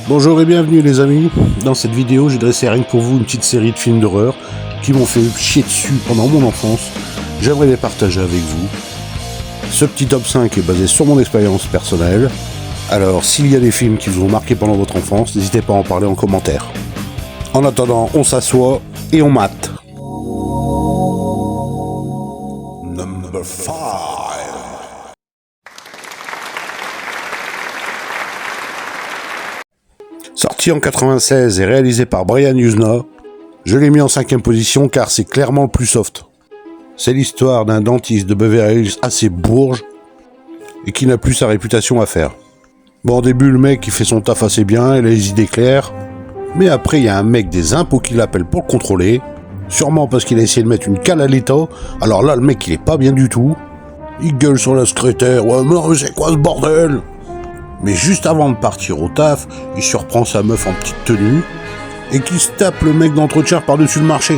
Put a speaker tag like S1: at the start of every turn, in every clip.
S1: Bonjour et bienvenue les amis. Dans cette vidéo, j'ai dressé rien que pour vous une petite série de films d'horreur qui m'ont fait chier dessus pendant mon enfance. J'aimerais les partager avec vous. Ce petit top 5 est basé sur mon expérience personnelle. Alors, s'il y a des films qui vous ont marqué pendant votre enfance, n'hésitez pas à en parler en commentaire. En attendant, on s'assoit et on mate. Number 5. Sorti en 96 et réalisé par Brian Yuzna, je l'ai mis en 5e position car c'est clairement le plus soft. C'est l'histoire d'un dentiste de Beverly Hills assez bourge et qui n'a plus sa réputation à faire. Bon, au début, le mec il fait son taf assez bien, il a les idées claires, mais après il y a un mec des impôts qui l'appelle pour le contrôler, sûrement parce qu'il a essayé de mettre une cale à l'état. Alors là, le mec il est pas bien du tout, il gueule sur la secrétaire, ouais mais c'est quoi ce bordel? Mais juste avant de partir au taf, il surprend sa meuf en petite tenue et qui se tape le mec d'entretien par-dessus le marché.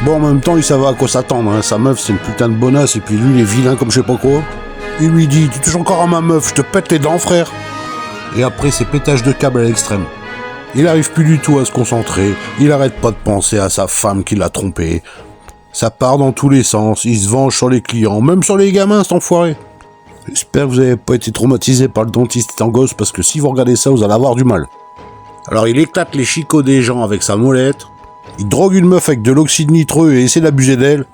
S1: Bon, en même temps, il savait à quoi s'attendre, hein. Sa meuf, c'est une putain de bonasse et puis lui, il est vilain comme je sais pas quoi. Il lui dit, tu touches encore à ma meuf, je te pète les dents, frère. Et après, c'est pétage de câble à l'extrême. Il arrive plus du tout à se concentrer, il arrête pas de penser à sa femme qui l'a trompé. Ça part dans tous les sens, il se venge sur les clients, même sur les gamins, cet enfoiré. J'espère que vous n'avez pas été traumatisé par le dentiste étant gosse, parce que si vous regardez ça, vous allez avoir du mal. Alors il éclate les chicots des gens avec sa molette, il drogue une meuf avec de l'oxyde nitreux et essaie d'abuser d'elle,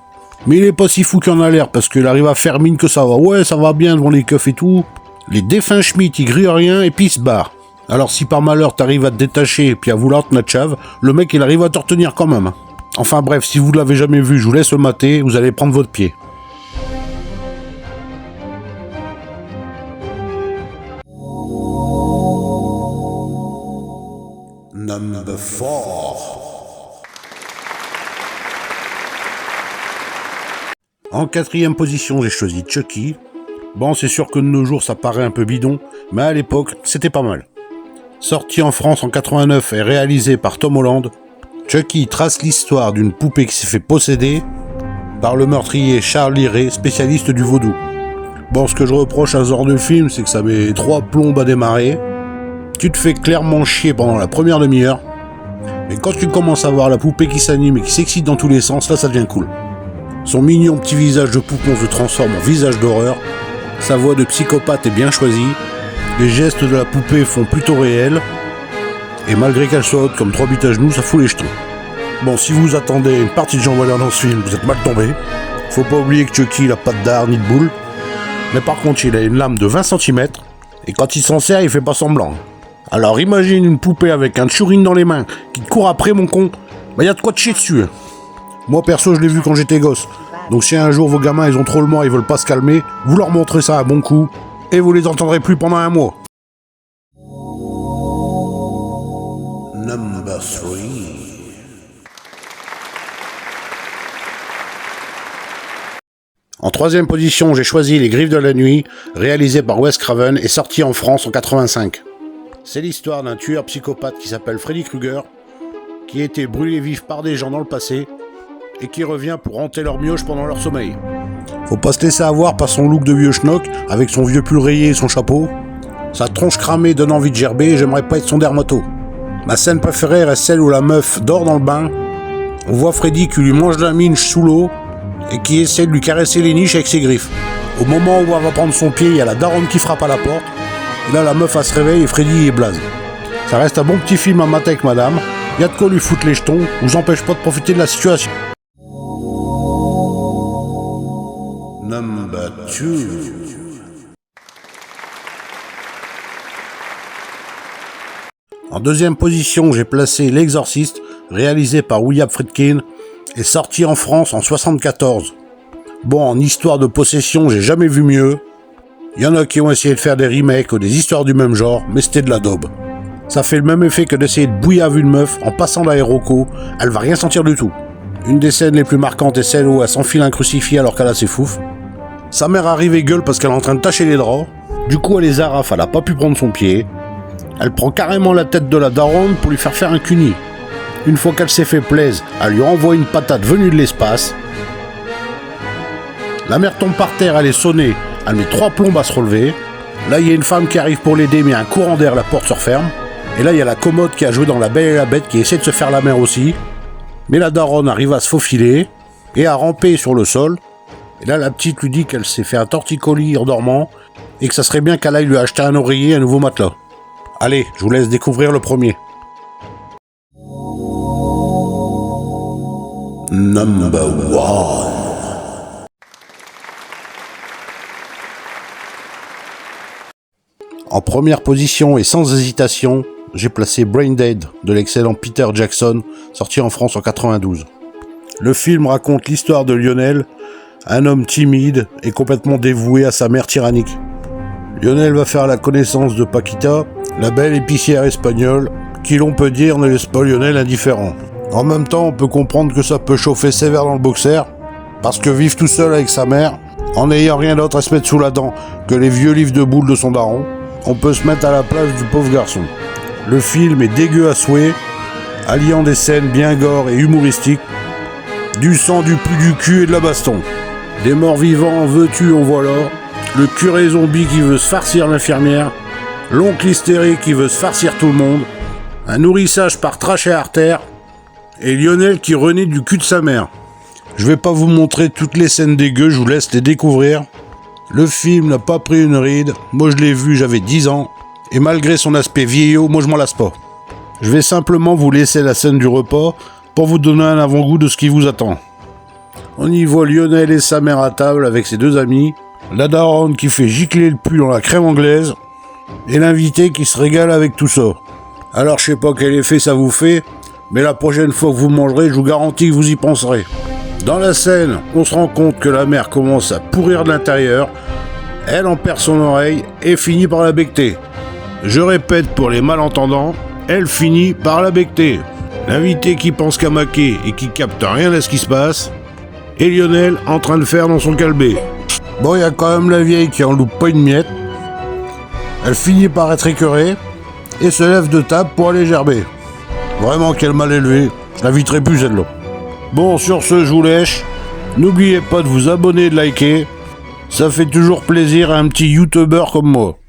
S1: mais il est pas si fou qu'il en a l'air, parce qu'il arrive à faire mine que ça va. Ouais, ça va bien devant les keufs et tout. Les défunts Schmitt, ils grillent rien et puis ils se barrent. Alors si par malheur t'arrives à te détacher et puis à vouloir te natchave, le mec il arrive à te retenir quand même. Enfin bref, si vous l'avez jamais vu, je vous laisse le mater, vous allez prendre votre pied. Number 4. En 4e position, j'ai choisi Chucky. Bon, c'est sûr que de nos jours, ça paraît un peu bidon, mais à l'époque, c'était pas mal. Sorti en France en 89 et réalisé par Tom Holland, Chucky trace l'histoire d'une poupée qui s'est fait posséder par le meurtrier Charlie Ray, spécialiste du vaudou. Bon, ce que je reproche à ce genre de film, c'est que ça met 3 plombes à démarrer. Tu te fais clairement chier pendant la première demi-heure, mais quand tu commences à voir la poupée qui s'anime et qui s'excite dans tous les sens, là ça devient cool. Son mignon petit visage de poupon se transforme en visage d'horreur, sa voix de psychopathe est bien choisie, les gestes de la poupée font plutôt réels, et malgré qu'elle soit haute comme 3 bites à genoux, ça fout les jetons. Bon, si vous attendez une partie de Jean Valère dans ce film, vous êtes mal tombé. Faut pas oublier que Chucky il a pas de dard ni de boule, mais par contre il a une lame de 20 cm, et quand il s'en sert, il fait pas semblant. Alors imagine une poupée avec un churine dans les mains qui te court après mon con, bah y a de quoi te chier dessus. Moi perso je l'ai vu quand j'étais gosse, donc si un jour vos gamins ils ont trop le mort, ils veulent pas se calmer, vous leur montrez ça à bon coup, et vous les entendrez plus pendant un mois. Number 3. En 3e position, j'ai choisi Les Griffes de la Nuit, réalisé par Wes Craven et sorti en France en 85. C'est l'histoire d'un tueur psychopathe qui s'appelle Freddy Krueger, qui a été brûlé vif par des gens dans le passé et qui revient pour hanter leur mioche pendant leur sommeil. Faut pas se laisser avoir par son look de vieux schnock, avec son vieux pull rayé et son chapeau. Sa tronche cramée donne envie de gerber et j'aimerais pas être son dermato. Ma scène préférée reste celle où la meuf dort dans le bain. On voit Freddy qui lui mange la minche sous l'eau et qui essaie de lui caresser les niches avec ses griffes. Au moment où elle va prendre son pied, il y a la daronne qui frappe à la porte. Et là, la meuf, elle se réveille et Freddy est blaze. Ça reste un bon petit film à mater avec madame. Y a de quoi lui foutre les jetons, vous empêche pas de profiter de la situation. Number 2. En 2e position, j'ai placé L'Exorciste, réalisé par William Friedkin et sorti en France en 74. Bon, en histoire de possession, j'ai jamais vu mieux. Il y en a qui ont essayé de faire des remakes ou des histoires du même genre, mais c'était de la daube. Ça fait le même effet que d'essayer de bouillave une meuf en passant l'aéroco, elle va rien sentir du tout. Une des scènes les plus marquantes est celle où elle s'enfile un crucifix alors qu'elle a ses fouf. Sa mère arrive et gueule parce qu'elle est en train de tâcher les draps. Du coup elle les arrafe, elle a pas pu prendre son pied. Elle prend carrément la tête de la daronne pour lui faire un cuni. Une fois qu'elle s'est fait plaisir, elle lui envoie une patate venue de l'espace. La mère tombe par terre, elle est sonnée, elle met 3 plombes à se relever. Là, il y a une femme qui arrive pour l'aider, mais un courant d'air, la porte se referme. Et là, il y a la commode qui a joué dans La Belle et la Bête qui essaie de se faire la mère aussi. Mais la daronne arrive à se faufiler et à ramper sur le sol. Et là, la petite lui dit qu'elle s'est fait un torticolis en dormant et que ça serait bien qu'elle aille lui acheter un oreiller et un nouveau matelas. Allez, je vous laisse découvrir le premier. Number 1. En première position et sans hésitation, j'ai placé Brain Dead de l'excellent Peter Jackson, sorti en France en 92. Le film raconte l'histoire de Lionel, un homme timide et complètement dévoué à sa mère tyrannique. Lionel va faire la connaissance de Paquita, la belle épicière espagnole, qui l'on peut dire ne laisse pas Lionel indifférent. En même temps, on peut comprendre que ça peut chauffer sévère dans le boxer, parce que vivre tout seul avec sa mère, en n'ayant rien d'autre à se mettre sous la dent que les vieux livres de boules de son daron, on peut se mettre à la place du pauvre garçon. Le film est dégueu à souhait, alliant des scènes bien gore et humoristiques, du sang, du pu du cul et de la baston. Des morts vivants en veux-tu, en voilà, le curé zombie qui veut se farcir l'infirmière, l'oncle hystérique qui veut se farcir tout le monde, un nourrissage par trachée artère, et Lionel qui renaît du cul de sa mère. Je vais pas vous montrer toutes les scènes dégueu, je vous laisse les découvrir. Le film n'a pas pris une ride, moi je l'ai vu, j'avais 10 ans, et malgré son aspect vieillot, moi je m'en lasse pas. Je vais simplement vous laisser la scène du repas pour vous donner un avant-goût de ce qui vous attend. On y voit Lionel et sa mère à table avec ses deux amis, la daronne qui fait gicler le pull dans la crème anglaise, et l'invité qui se régale avec tout ça. Alors je sais pas quel effet ça vous fait, mais la prochaine fois que vous mangerez, je vous garantis que vous y penserez. Dans la scène, on se rend compte que la mère commence à pourrir de l'intérieur, elle en perd son oreille et finit par la becter. Je répète pour les malentendants, elle finit par la becter. L'invité qui pense qu'à maquer et qui capte rien à ce qui se passe, et Lionel en train de faire dans son calbé. Bon, il y a quand même la vieille qui en loupe pas une miette. Elle finit par être écœurée et se lève de table pour aller gerber. Vraiment qu'elle m'a élevé, je l'inviterai plus celle-là. Bon, sur ce, je vous lèche. N'oubliez pas de vous abonner et de liker. Ça fait toujours plaisir à un petit youtubeur comme moi.